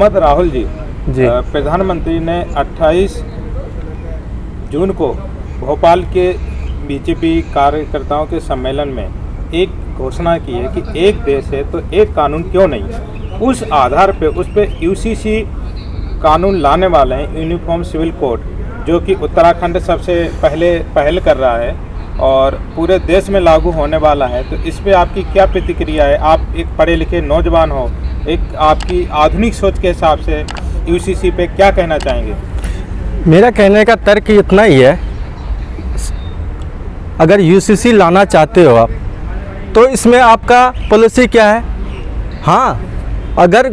मोहम्मद राहुल जी, जी प्रधानमंत्री ने 28 जून को भोपाल के बीजेपी कार्यकर्ताओं के सम्मेलन में एक घोषणा की है कि एक देश है तो एक कानून क्यों नहीं। उस आधार पे उस पर यूसीसी कानून लाने वाले हैं, यूनिफॉर्म सिविल कोड, जो कि उत्तराखंड सबसे पहले पहल कर रहा है और पूरे देश में लागू होने वाला है। तो इस पे आपकी क्या प्रतिक्रिया है? आप एक पढ़े लिखे नौजवान हो, एक आपकी आधुनिक सोच के हिसाब से यूसीसी पे क्या कहना चाहेंगे? मेरा कहने का तर्क इतना ही है, अगर यूसीसी लाना चाहते हो आप तो इसमें आपका पॉलिसी क्या है? हाँ, अगर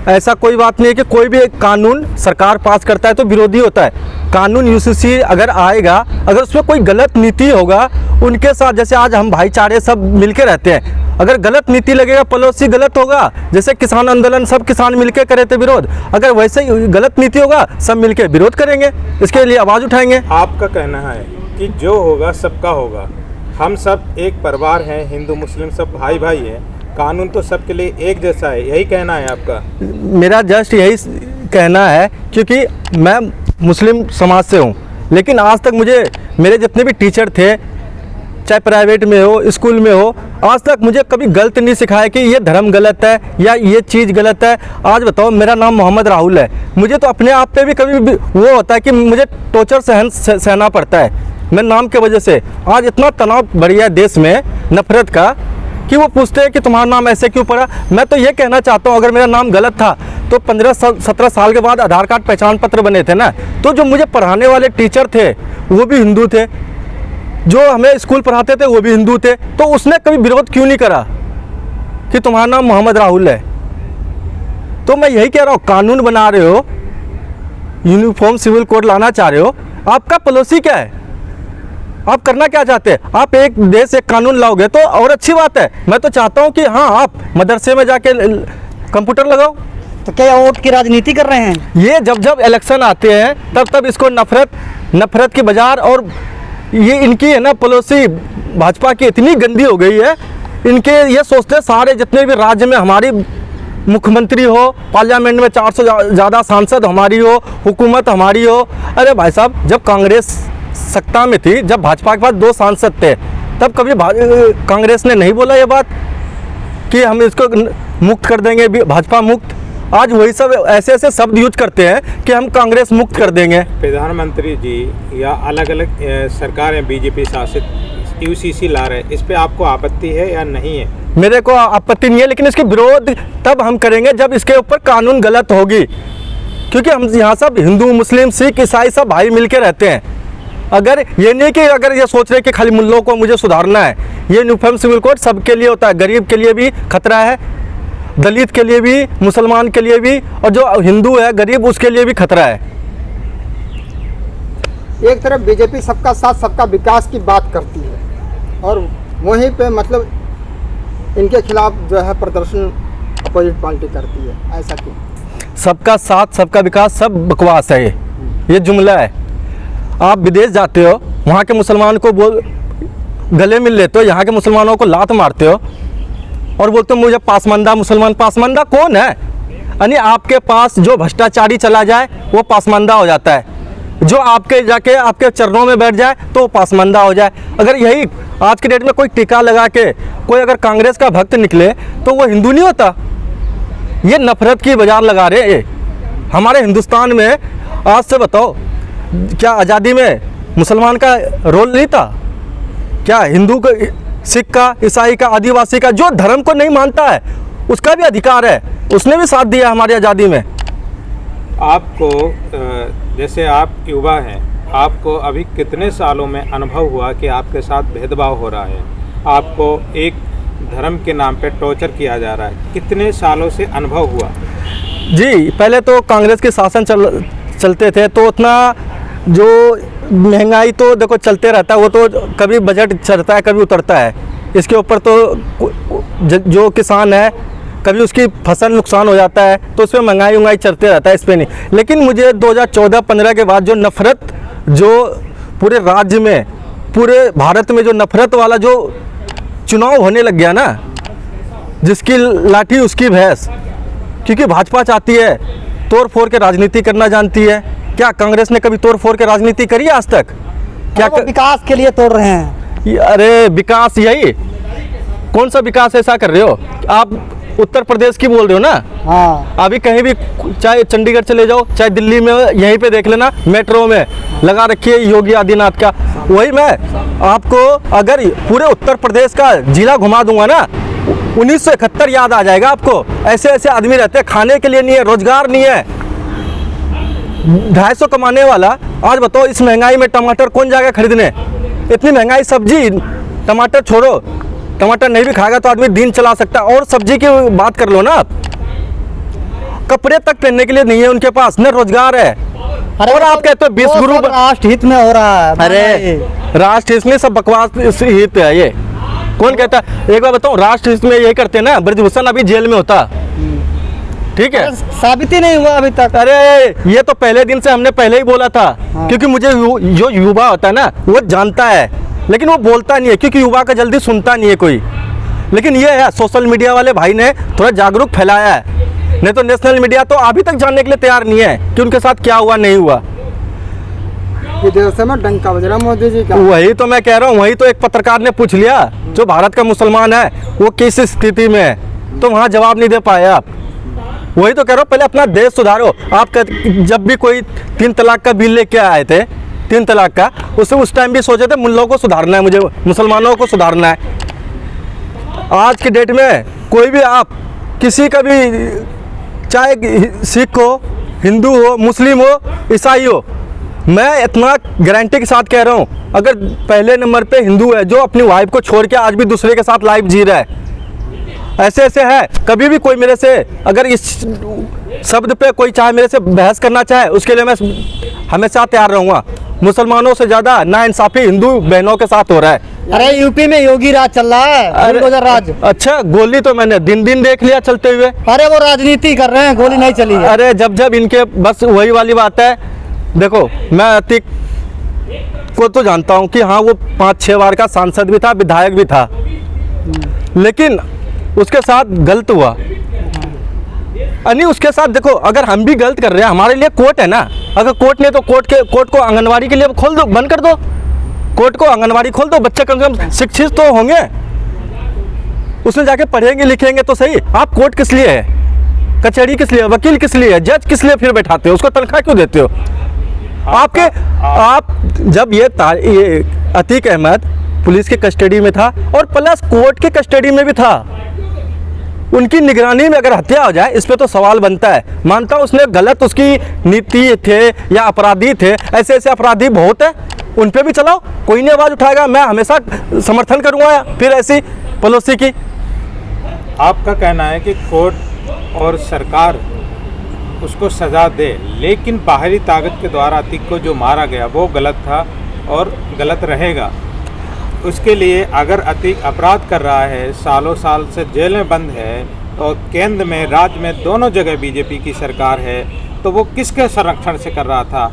ऐसा कोई बात नहीं है कि कोई भी एक कानून सरकार पास करता है तो विरोधी होता है। कानून यूसीसी अगर आएगा, अगर उसमें कोई गलत नीति होगा उनके साथ, जैसे आज हम भाईचारे सब मिलके रहते हैं, अगर गलत नीति लगेगा, पॉलिसी गलत होगा, जैसे किसान आंदोलन सब किसान मिलके करे थे विरोध, अगर वैसे ही गलत नीति होगा सब मिलके विरोध करेंगे, इसके लिए आवाज़ उठाएंगे। आपका कहना है कि जो होगा सबका होगा, हम सब एक परिवार हैं, हिंदू मुस्लिम सब भाई भाई हैं, कानून तो सबके लिए एक जैसा है, यही कहना है आपका? मेरा जस्ट यही कहना है, क्योंकि मैं मुस्लिम समाज से हूँ, लेकिन आज तक मुझे मेरे जितने भी टीचर थे, चाहे प्राइवेट में हो स्कूल में हो, आज तक मुझे कभी गलत नहीं सिखाया कि ये धर्म गलत है या ये चीज़ गलत है। आज बताओ, मेरा नाम मोहम्मद राहुल है, मुझे तो अपने आप पे भी कभी भी वो होता है कि मुझे टॉर्चर सहना पड़ता है मेरे नाम के वजह से। आज इतना तनाव बढ़ गया देश में नफरत का कि वो पूछते हैं कि तुम्हारा नाम ऐसे क्यों पड़ा। मैं तो ये कहना चाहता हूँ, अगर मेरा नाम गलत था तो 15-17 साल के बाद आधार कार्ड पहचान पत्र बने थे ना, तो जो मुझे पढ़ाने वाले टीचर थे वो भी हिंदू थे, जो हमें स्कूल पढ़ाते थे वो भी हिंदू थे, तो उसने कभी विरोध क्यों नहीं करा कि तुम्हारा नाम मोहम्मद राहुल है। तो मैं यही कह रहा हूँ, कानून बना रहे हो, यूनिफॉर्म सिविल कोड लाना चाह रहे हो, आपका पॉलिसी क्या है? आप करना क्या चाहते हैं? आप एक देश एक कानून लाओगे तो और अच्छी बात है। मैं तो चाहता हूँ कि हाँ, आप मदरसे में जाके कंप्यूटर लगाओ। तो क्या वोट की राजनीति कर रहे हैं? ये जब जब इलेक्शन आते हैं तब तब इसको नफरत की बाजार, और ये इनकी है ना पॉलिसी भाजपा की इतनी गंदी हो गई है, इनके ये सोचते सारे जितने भी राज्य में हमारी मुख्यमंत्री हो, पार्लियामेंट में 400 ज़्यादा सांसद हमारी हो, हुकूमत हमारी हो। अरे भाई साहब, जब कांग्रेस सत्ता में थी, जब भाजपा के पास 2 सांसद थे, तब कभी कांग्रेस ने नहीं बोला ये बात कि हम इसको मुक्त कर देंगे, भाजपा मुक्त। आज वही सब ऐसे शब्द यूज करते हैं कि हम कांग्रेस मुक्त कर देंगे। प्रधानमंत्री जी या अलग अलग सरकारें बीजेपी शासित यूसीसी ला रहे हैं, इस पे आपको आपत्ति है या नहीं है? मेरे को आपत्ति नहीं है, लेकिन इसके विरोध तब हम करेंगे जब इसके ऊपर कानून गलत होगी, क्योंकि हम यहाँ सब हिंदू मुस्लिम सिख ईसाई सब भाई मिल के रहते हैं। अगर ये नहीं कि अगर ये सोच रहे कि खाली मुल्लों को मुझे सुधारना है, ये यूनिफॉर्म सिविल कोड सबके लिए होता है, गरीब के लिए भी खतरा है, दलित के लिए भी, मुसलमान के लिए भी, और जो हिंदू है गरीब उसके लिए भी खतरा है। एक तरफ बीजेपी सबका साथ सबका विकास की बात करती है और वहीं पे मतलब इनके खिलाफ जो है प्रदर्शन अपोजिट पार्टी करती है, ऐसा क्यों? सबका साथ सबका विकास सब बकवास है, ये जुमला है। आप विदेश जाते हो, वहाँ के मुसलमान को गले मिल लेते हो, यहाँ के मुसलमानों को लात मारते हो और बोलते हो मुझे पासमानदा मुसलमान। पासमानदा कौन है? यानी आपके पास जो भ्रष्टाचारी चला जाए वो पासमानदा हो जाता है, जो आपके जाके आपके चरणों में बैठ जाए तो वो पासमानदा हो जाए। अगर यही आज के डेट में कोई टीका लगा के कोई अगर कांग्रेस का भक्त निकले तो वो हिंदू नहीं होता। ये नफरत की बाजार लगा रहे हैं हमारे हिंदुस्तान में। आज से बताओ, क्या आज़ादी में मुसलमान का रोल नहीं था? क्या हिंदू का, सिख का, ईसाई का, आदिवासी का, जो धर्म को नहीं मानता है उसका भी अधिकार है, उसने भी साथ दिया हमारी आज़ादी में। आपको जैसे आप युवा हैं, आपको अभी कितने सालों में अनुभव हुआ कि आपके साथ भेदभाव हो रहा है, आपको एक धर्म के नाम पे टॉर्चर किया जा रहा है? कितने सालों से अनुभव हुआ? जी, पहले तो कांग्रेस के शासन चलते थे तो उतना जो महंगाई तो देखो चलते रहता है, वो तो कभी बजट चढ़ता है कभी उतरता है। इसके ऊपर तो जो किसान है कभी उसकी फसल नुकसान हो जाता है तो उसमें महंगाई चलते रहता है, इस पर नहीं। लेकिन मुझे 2014-15 के बाद जो नफ़रत, जो पूरे राज्य में, पूरे भारत में जो नफ़रत वाला जो चुनाव होने लग गया ना, जिसकी लाठी उसकी भैंस, क्योंकि भाजपा चाहती है तोड़ फोड़ के राजनीति करना जानती है। क्या कांग्रेस ने कभी तोड़ फोड़ के राजनीति करी है आज तक? क्या वो विकास के लिए तोड़ रहे हैं। अरे विकास, यही कौन सा विकास ऐसा कर रहे हो आप? उत्तर प्रदेश की बोल रहे हो ना? हाँ, अभी कहीं भी, चाहे चंडीगढ़ चले जाओ, चाहे दिल्ली में, यहीं पे देख लेना, मेट्रो में लगा रखी है योगी आदित्यनाथ का। वही मैं आपको अगर पूरे उत्तर प्रदेश का जिला घुमा दूंगा ना, 1971 याद आ जाएगा आपको। ऐसे ऐसे आदमी रहते हैं, खाने के लिए नहीं है, रोजगार नहीं है। 250 कमाने वाला, आज बताओ इस महंगाई में टमाटर कौन जाएगा खरीदने? इतनी महंगाई, सब्जी, टमाटर छोड़ो, टमाटर नहीं भी खाएगा तो आदमी दिन चला सकता है। और सब्जी की बात कर लो ना आप, कपड़े तक पहनने के लिए नहीं है उनके पास, न रोजगार है। और आप कहते हो 20 गुरु राष्ट्र हित में हो रहा है। अरे राष्ट्र हित में सब बकवास हित है ये। कौन कहता है? एक बार बताऊं, राष्ट्र हित में यही करते हैं ना, ब्रजभूषण अभी जेल में होता, ठीक है, साबित ही नहीं हुआ अभी तक। अरे ये तो पहले दिन से हमने पहले ही बोला था। हाँ। क्योंकि मुझे जो युवा होता है ना, वो जानता है, लेकिन वो बोलता नहीं है, क्योंकि युवा का जल्दी सुनता नहीं है कोई। लेकिन ये है, सोशल मीडिया वाले भाई ने थोड़ा जागरूक फैलाया है, नहीं तो नेशनल मीडिया तो अभी तक जानने के लिए तैयार नहीं है कि उनके साथ क्या हुआ नहीं हुआ। विदेशों में डंका बज रहा मोदी जी का। वही तो मैं कह रहा हूँ, वही तो एक पत्रकार ने पूछ लिया, जो भारत का मुसलमान है वो किस स्थिति में है, तो वहाँ जवाब नहीं दे पाए आप। वही तो कह रहा हूँ, पहले अपना देश सुधारो। आप जब भी कोई 3 तलाक का बिल लेके आए थे, 3 तलाक का, उस टाइम भी सोचे थे मुल्लों को सुधारना है, मुझे मुसलमानों को सुधारना है। आज की डेट में कोई भी आप किसी का भी, चाहे सिख हो, हिंदू हो, मुस्लिम हो, ईसाई हो, मैं इतना गारंटी के साथ कह रहा हूँ, अगर पहले नंबर पे हिंदू है जो अपनी वाइफ को छोड़ के आज भी दूसरे के साथ लाइफ जी रहा है, ऐसे ऐसे है। कभी भी कोई मेरे से अगर इस शब्द पे कोई चाहे मेरे से बहस करना चाहे, उसके लिए मैं हमेशा तैयार रहूँगा। मुसलमानों से ज़्यादा नाइंसाफ़ी हिंदू बहनों के साथ हो रहा है। अरे यूपी में योगी राज चल रहा है, बुलडोजर राज। अच्छा, गोली तो मैंने दिन दिन देख लिया चलते हुए। अरे वो राजनीति कर रहे हैं, गोली नहीं चली है। अरे जब इनके, बस वही वाली बात है। देखो, मैं अतीक को तो जानता हूँ कि हाँ वो 5-6 बार का सांसद भी था, विधायक भी था, लेकिन उसके साथ गलत हुआ। नहीं, उसके साथ देखो, अगर हम भी गलत कर रहे हैं, हमारे लिए कोर्ट है ना। अगर कोर्ट नहीं तो कोर्ट को आंगनवाड़ी के लिए खोल दो, बंद कर दो, कोर्ट को आंगनवाड़ी खोल दो, बच्चे कम से कम शिक्षित तो होंगे, उसमें जाके पढ़ेंगे लिखेंगे तो सही। आप कोर्ट किस लिए है, कचहरी किस लिए, वकील किस लिए है, जज किस लिए फिर बैठाते हो, उसको तनख्वाह क्यों देते हो? आप जब ये अतीक अहमद पुलिस के कस्टडी में था और प्लस कोर्ट के कस्टडी में भी था, उनकी निगरानी में अगर हत्या हो जाए, इस पे तो सवाल बनता है। मानता हूँ उसने गलत, उसकी नीति थे या अपराधी थे, ऐसे ऐसे अपराधी बहुत है, उन पे भी चलाओ, कोई नहीं आवाज़ उठाएगा। मैं हमेशा समर्थन करूँगा फिर ऐसी पॉलिसी की। आपका कहना है कि कोर्ट और सरकार उसको सज़ा दे, लेकिन बाहरी ताकत के द्वारा अतीक को जो मारा गया वो गलत था और गलत रहेगा। उसके लिए अगर अतीक अपराध कर रहा है, सालों साल से जेल में बंद है और केंद्र में, राज्य में, दोनों जगह बीजेपी की सरकार है, तो वो किसके संरक्षण से कर रहा था?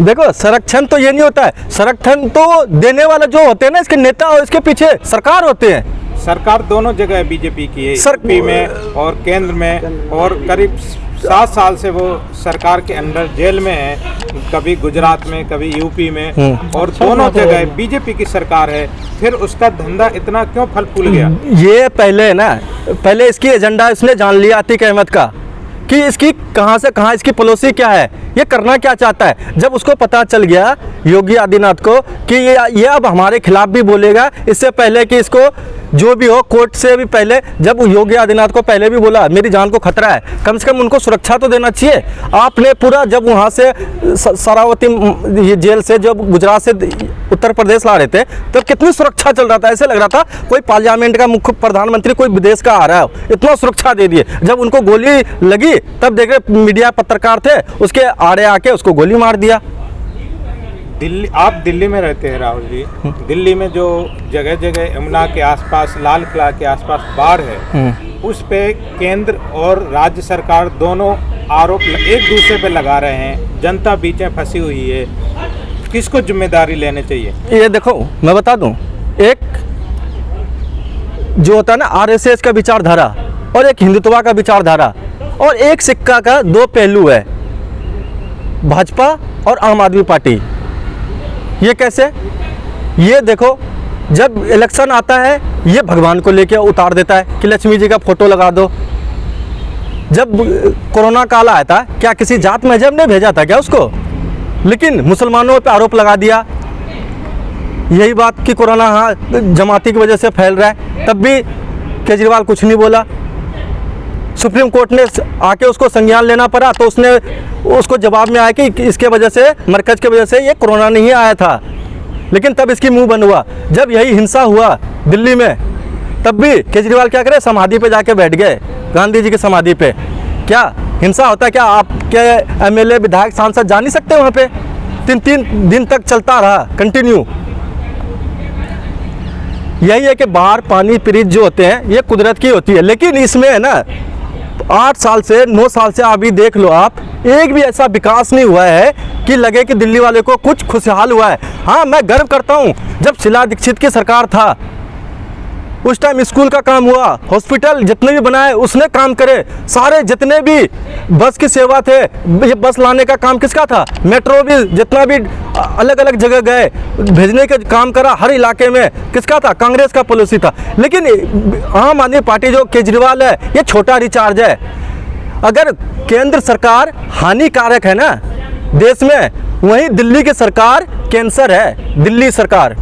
देखो, संरक्षण तो ये नहीं होता है, संरक्षण तो देने वाले जो होते हैं ना, इसके नेता और इसके पीछे सरकार होते हैं। सरकार दोनों जगह बीजेपी की है, यूपी में और केंद्र में, और करीब 7 साल से वो सरकार के अंदर जेल में है, कभी गुजरात में, कभी यूपी में, और दोनों जगह बीजेपी की सरकार है। फिर उसका धंधा इतना क्यों फल फूल गया? ये पहले इसकी एजेंडा इसने जान लिया अतीक अहमद का, कि इसकी कहाँ से कहाँ इसकी पॉलिसी क्या है, ये करना क्या चाहता है। जब उसको पता चल गया योगी आदित्यनाथ को कि ये अब हमारे खिलाफ भी बोलेगा, इससे पहले कि इसको जो भी हो, कोर्ट से भी पहले, जब योगी आदित्यनाथ को पहले भी बोला मेरी जान को खतरा है, कम से कम उनको सुरक्षा तो देना चाहिए। आपने पूरा, जब वहाँ से शरावती ये जेल से, जब गुजरात से उत्तर प्रदेश ला रहे थे, तब कितनी सुरक्षा चल रहा था, ऐसे लग रहा था कोई पार्लियामेंट का मुख्य प्रधानमंत्री कोई विदेश का आ रहा है, इतना सुरक्षा दे दिए। जब उनको गोली लगी तब देख रहे मीडिया पत्रकार थे, उसके आड़े आके उसको गोली मार दिया। आप दिल्ली में रहते हैं राहुल जी, दिल्ली में जो जगह जगह यमुना के आसपास, लाल किला के आसपास बाढ़ है, उस पे केंद्र और राज्य सरकार दोनों आरोप एक दूसरे पे लगा रहे हैं, जनता बीच में फंसी हुई है, किसको जिम्मेदारी लेनी चाहिए? ये देखो, मैं बता दूं, एक जो होता है ना आरएसएस का विचारधारा, और एक हिंदुत्व का विचारधारा, और एक सिक्का का दो पहलू है, भाजपा और आम आदमी पार्टी। ये कैसे? ये देखो, जब इलेक्शन आता है ये भगवान को लेके उतार देता है कि लक्ष्मी जी का फोटो लगा दो। जब कोरोना काल आया था, क्या किसी जात मजहब ने भेजा था क्या उसको? लेकिन मुसलमानों पे आरोप लगा दिया यही बात कि कोरोना हाँ जमाती की वजह से फैल रहा है, तब भी केजरीवाल कुछ नहीं बोला। सुप्रीम कोर्ट ने आके उसको संज्ञान लेना पड़ा, तो उसने उसको जवाब में आया कि इसके वजह से, मरकज़ की वजह से ये कोरोना नहीं आया था, लेकिन तब इसकी मुंह बंद हुआ। जब यही हिंसा हुआ दिल्ली में, तब भी केजरीवाल क्या करे, समाधि पे जाके बैठ गए, गांधी जी की समाधि पे। क्या हिंसा होता है क्या? आपके एमएलए, विधायक, सांसद जा नहीं सकते वहाँ पे? 3 दिन तक चलता रहा कंटिन्यू। यही है कि बाढ़, पानी, फ्रिज जो होते हैं ये कुदरत की होती है, लेकिन इसमें है ना 8 साल से 9 साल से अभी देख लो आप, एक भी ऐसा विकास नहीं हुआ है कि लगे कि दिल्ली वाले को कुछ खुशहाल हुआ है। हाँ, मैं गर्व करता हूँ, जब शीला दीक्षित की सरकार था उस टाइम स्कूल का काम हुआ, हॉस्पिटल जितने भी बनाए उसने काम करे, सारे जितने भी बस की सेवा थे, ये बस लाने का काम किसका था? मेट्रो भी जितना भी अलग अलग जगह गए भेजने का काम करा, हर इलाके में किसका था? कांग्रेस का पॉलिसी था। लेकिन आम आदमी पार्टी जो केजरीवाल है ये छोटा रिचार्ज है। अगर केंद्र सरकार हानिकारक है ना देश में, वहीं दिल्ली की सरकार कैंसर है, दिल्ली सरकार।